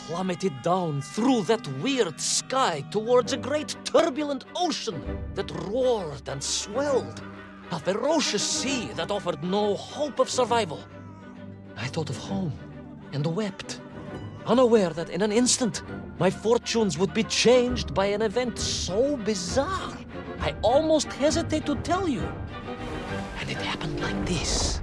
plummeted down through that weird sky towards a great turbulent ocean that roared and swelled. A ferocious sea that offered no hope of survival. I thought of home and wept, unaware that in an instant my fortunes would be changed by an event so bizarre I almost hesitate to tell you. And it happened like this.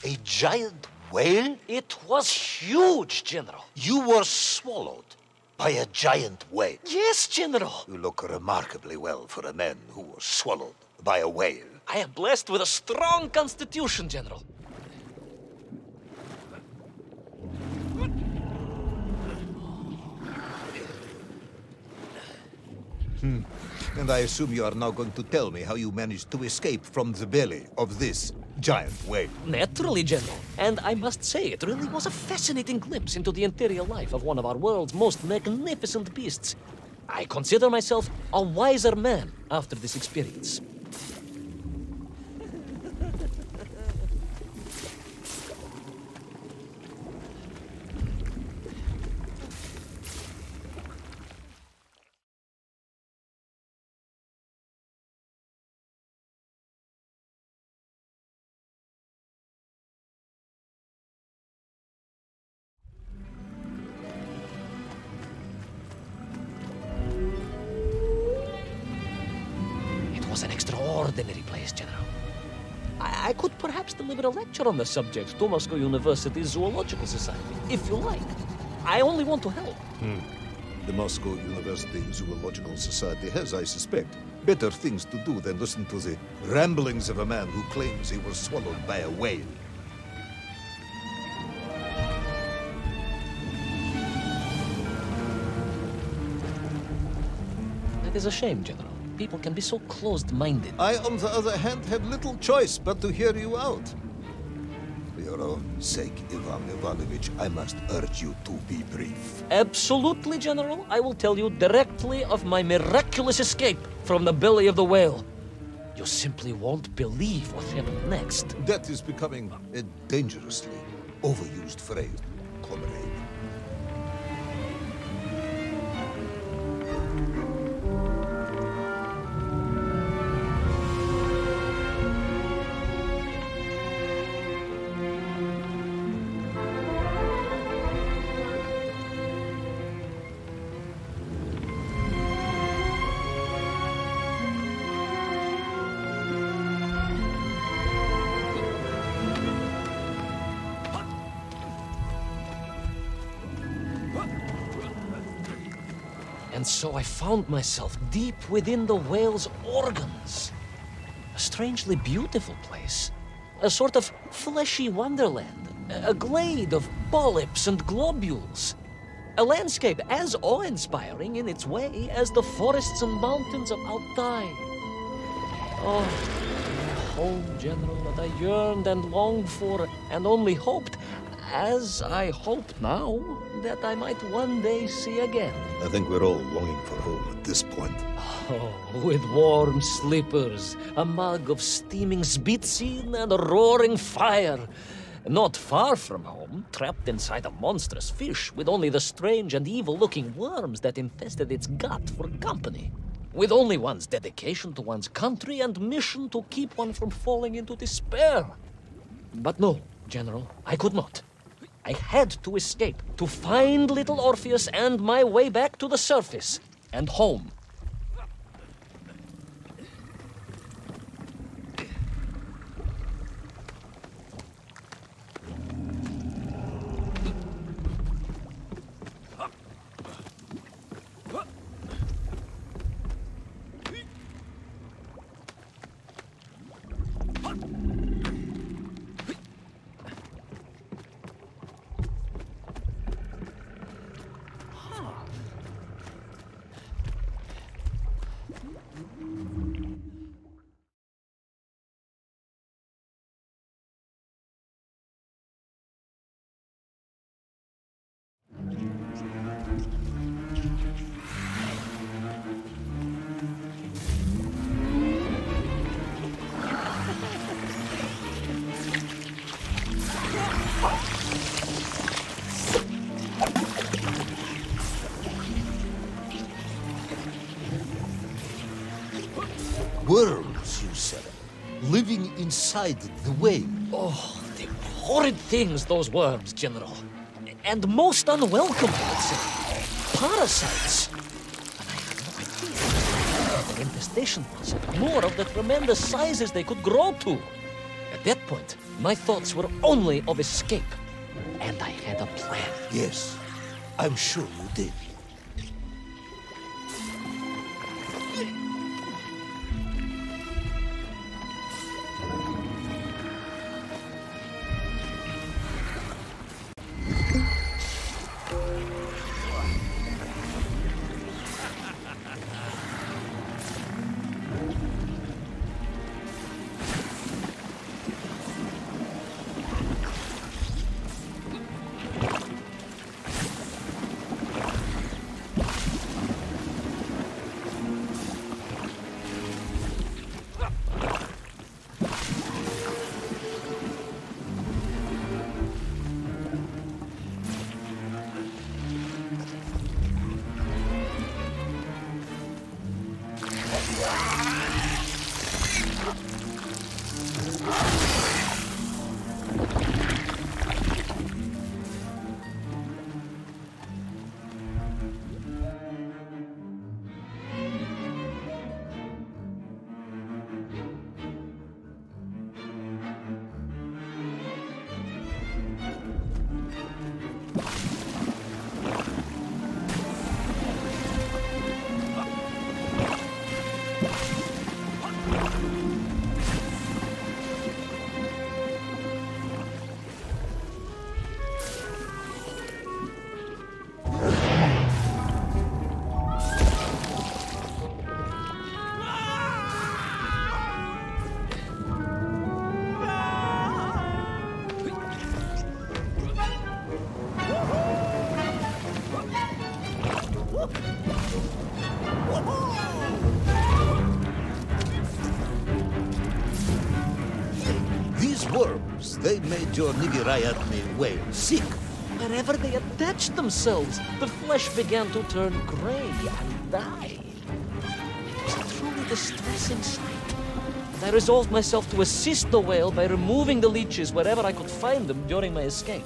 A giant whale? It was huge, General. You were swallowed by a giant whale. Yes, General. You look remarkably well for a man who was swallowed by a whale. I am blessed with a strong constitution, General. And I assume you are now going to tell me how you managed to escape from the belly of this giant whale. Naturally, General. And I must say, it really was a fascinating glimpse into the interior life of one of our world's most magnificent beasts. I consider myself a wiser man after this experience. An extraordinary place, General. I could perhaps deliver a lecture on the subject to Moscow University's Zoological Society, if you like. I only want to help. The Moscow University Zoological Society has, I suspect, better things to do than listen to the ramblings of a man who claims he was swallowed by a whale. That is a shame, General. People can be so closed-minded. I, on the other hand, had little choice but to hear you out. For your own sake, Ivan Ivanovich, I must urge you to be brief. Absolutely, General. I will tell you directly of my miraculous escape from the belly of the whale. You simply won't believe what happened next. That is becoming a dangerously overused phrase, comrade. And so I found myself deep within the whale's organs. A strangely beautiful place. A sort of fleshy wonderland. A glade of polyps and globules. A landscape as awe-inspiring in its way as the forests and mountains of Altai. Oh, a home, General, that I yearned and longed for and only hoped, as I hope now, that I might one day see again. I think we're all longing for home at this point. Oh, with warm slippers, a mug of steaming Sbitzin, and a roaring fire. Not far from home, trapped inside a monstrous fish with only the strange and evil-looking worms that infested its gut for company. With only one's dedication to one's country and mission to keep one from falling into despair. But no, General, I could not. I had to escape, to find little Orpheus and my way back to the surface. and home. Worms, you said. Living inside the whale. Oh, the horrid things, those worms, General. And most unwelcome, I'd say. Parasites. And I had no idea what their infestation was, nor of the tremendous sizes they could grow to. At that point, my thoughts were only of escape. And I had a plan. Yes, I'm sure you did. Worms, they made your Nigirayatni whale sick. Wherever they attached themselves, the flesh began to turn gray and die. It was a truly distressing sight. And I resolved myself to assist the whale by removing the leeches wherever I could find them during my escape.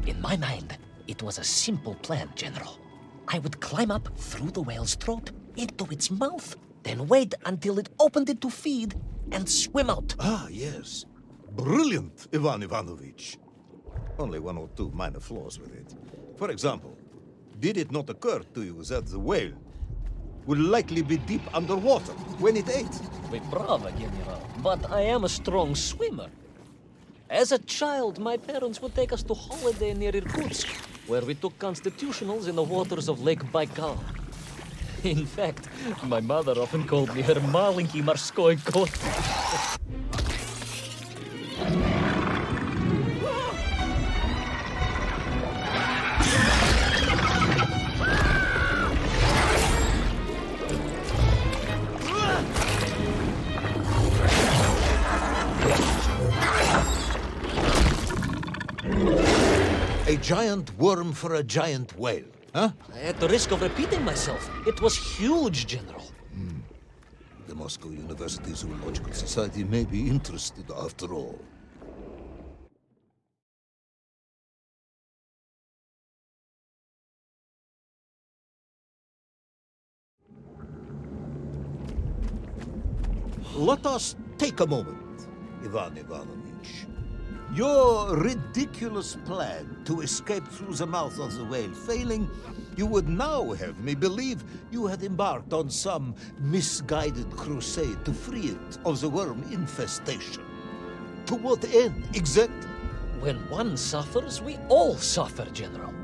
In my mind, it was a simple plan, General. I would climb up through the whale's throat into its mouth, then wait until it opened it to feed and swim out. Ah, yes. Brilliant, Ivan Ivanovich. Only one or two minor flaws with it. For example, Did it not occur to you that the whale would likely be deep underwater when it ate? We brava, General, but I am a strong swimmer. As a child, my parents would take us to holiday near Irkutsk, where we took constitutionals in the waters of Lake Baikal. In fact, my mother often called me her маленький морской кот. A giant worm for a giant whale, huh? At the risk of repeating myself, it was huge, General. The Moscow University Zoological Society may be interested after all. Let us take a moment, Ivan Ivanovich. Your ridiculous plan to escape through the mouth of the whale failing, you would now have me believe you had embarked on some misguided crusade to free it of the worm infestation. To what end, exactly? When one suffers, we all suffer, General.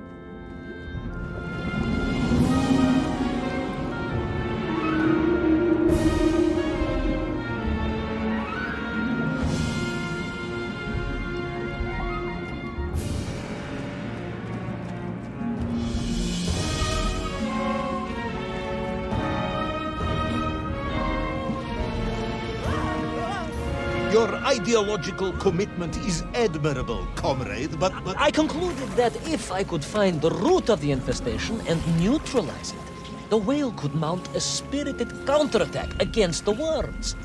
Your ideological commitment is admirable, comrade, but... I concluded that if I could find the root of the infestation and neutralize it, the whale could mount a spirited counterattack against the worms.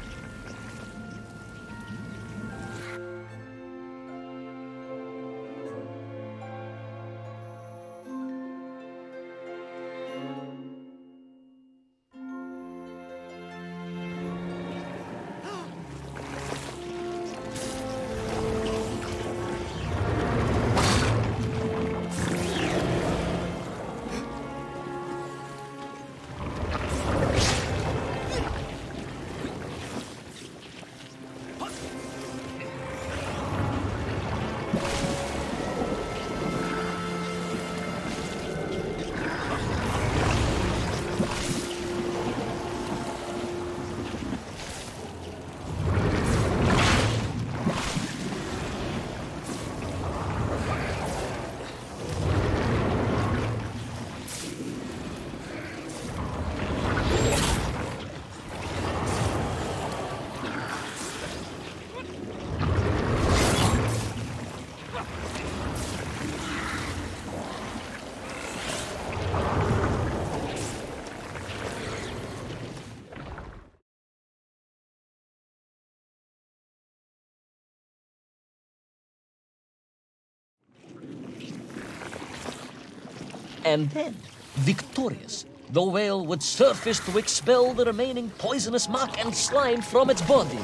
And then, victorious, the whale would surface to expel the remaining poisonous muck and slime from its body.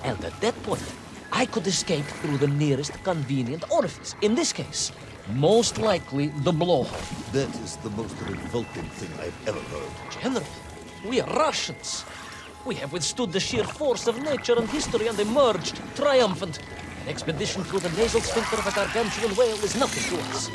And at that point, I could escape through the nearest convenient orifice. In this case, most likely the blowhole. That is the most revolting thing I've ever heard. General, we are Russians. We have withstood the sheer force of nature and history and emerged triumphant. An expedition through the nasal sphincter of a gargantuan whale is nothing to us.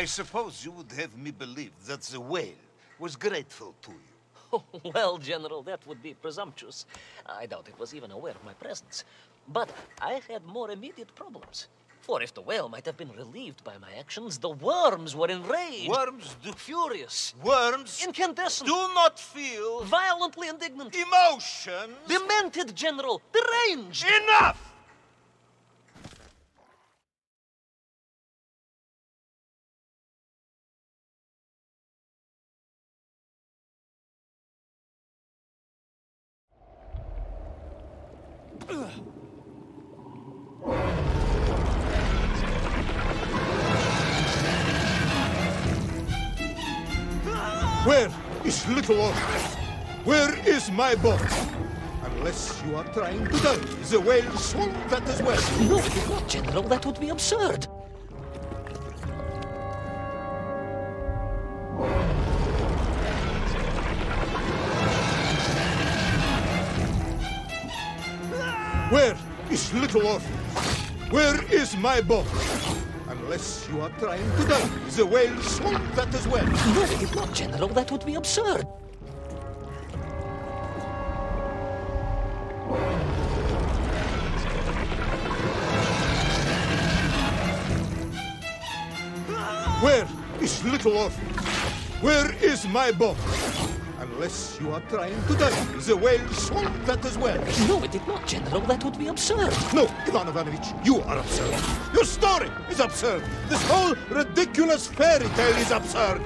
I suppose you would have me believe that the whale was grateful to you. Oh, well, General, that would be presumptuous. I doubt it was even aware of my presence. But I had more immediate problems. For if the whale might have been relieved by my actions, the worms were enraged. Worms do... Furious. Worms Incandescent. do not feel... Violently indignant. emotions. Demented, General. Deranged. Enough! Where is little Orheus? Where is my boat? Unless you are trying to die, the whale swallowed that as well. No, it is not, General. That would be absurd. Where is little Orheus? Where is my boat? Unless you are trying to die, the whale swallowed that as well. No, it is not, General. That would be absurd. Where is little Orheus? Where is my boat? Unless you are trying to die, the whale swallowed that as well. No, it did not, General. That would be absurd. No, Ivan Ivanovich, you are absurd. Your story is absurd. This whole ridiculous fairy tale is absurd.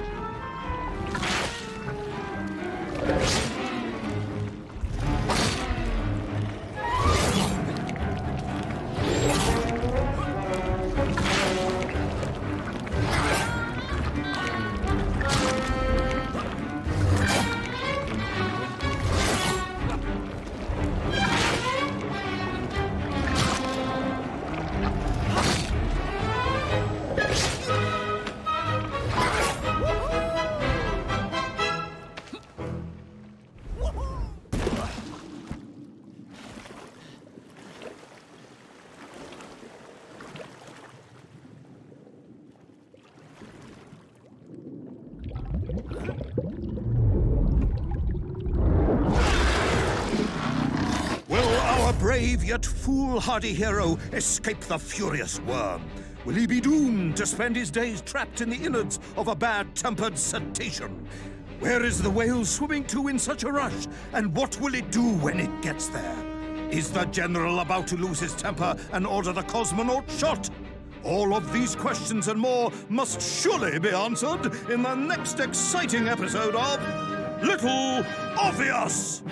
Brave yet foolhardy hero escape the furious worm? Will he be doomed to spend his days trapped in the innards of a bad-tempered cetacean? Where is the whale swimming to in such a rush, and what will it do when it gets there? Is the general about to lose his temper and order the cosmonaut shot? All of these questions and more must surely be answered in the next exciting episode of Little Orheus!